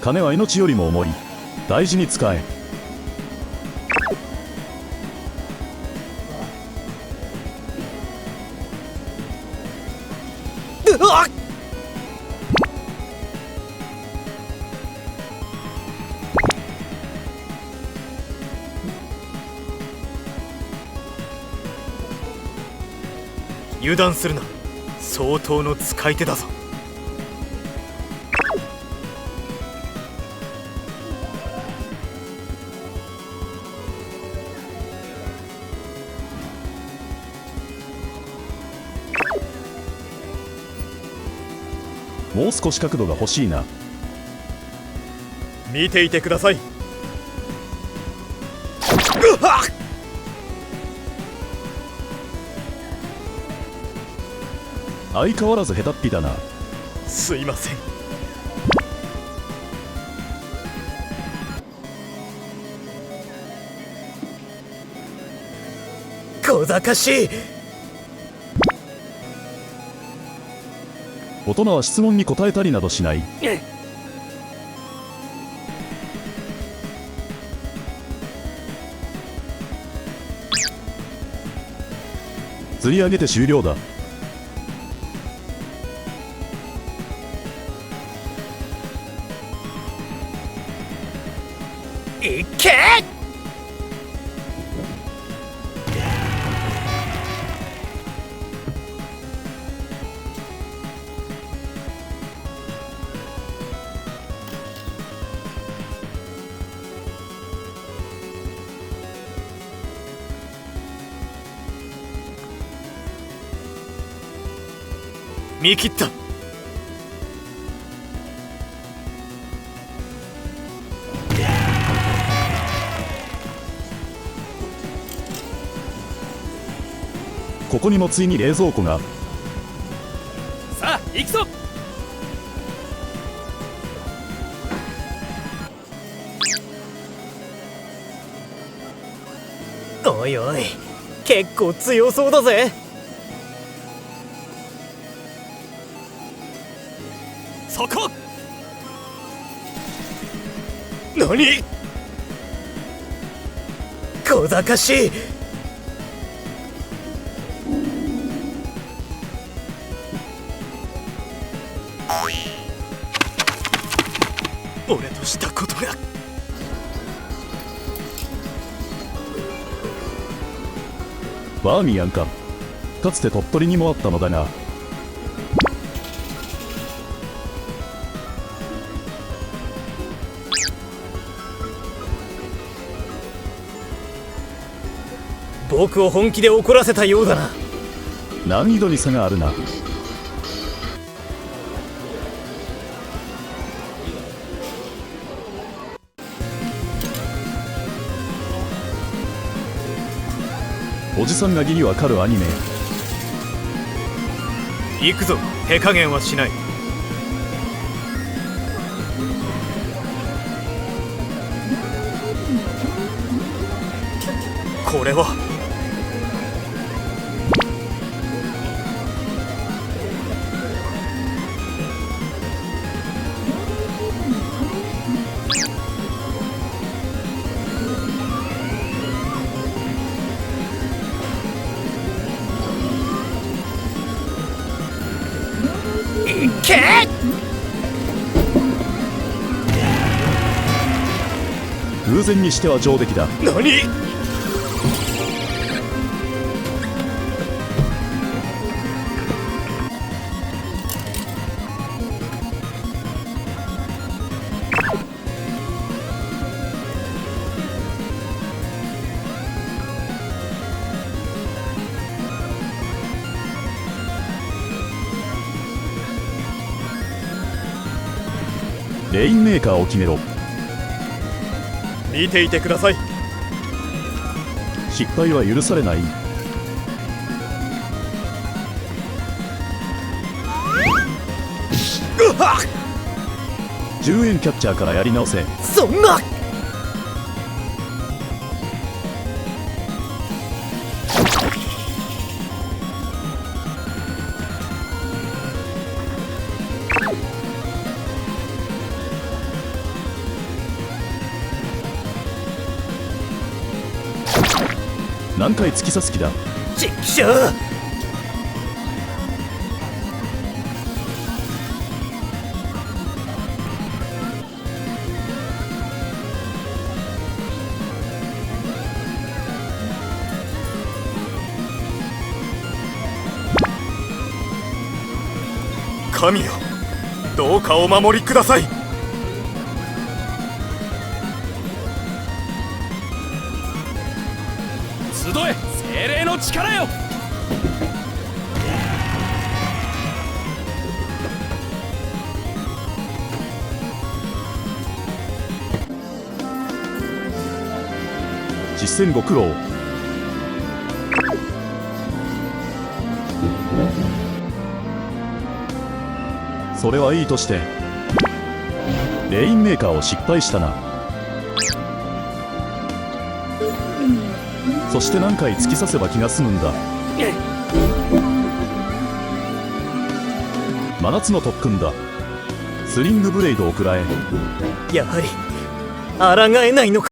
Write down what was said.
金は命よりも重い。大事に使え。うわっ。油断するな。相当の使い手だぞ。もう少し角度が欲しいな。見ていてください。相変わらず下手っぴだな。すいません。小賢しい。大人は質問に答えたりなどしない。釣り上げて終了だ。いけ。見切った。ここにもついに冷蔵庫が。さあ行くぞ。おいおい、結構強そうだぜ。そこ。何。小賢しい。俺としたことが。バーミヤンか。かつて鳥取にもあったのだが。僕を本気で怒らせたようだな。難易度に差があるな。おじさんがギリわかるアニメ。行くぞ。手加減はしない。これは。いけ。偶然にしては上出来だ。何。レインメーカーを決めろ。見ていてください。失敗は許されない。10円キャッチャーからやり直せ。そんな。何回突き刺す気だ。ちっきしょう。神よ、どうかお守りください。集え精霊の力よ。実戦ご苦労。それはいいとして、レインメーカーを失敗したな。そして何回突き刺せば気が済むんだ。真夏の特訓だ。スリングブレイドを食らえ。やはり抗えないのか。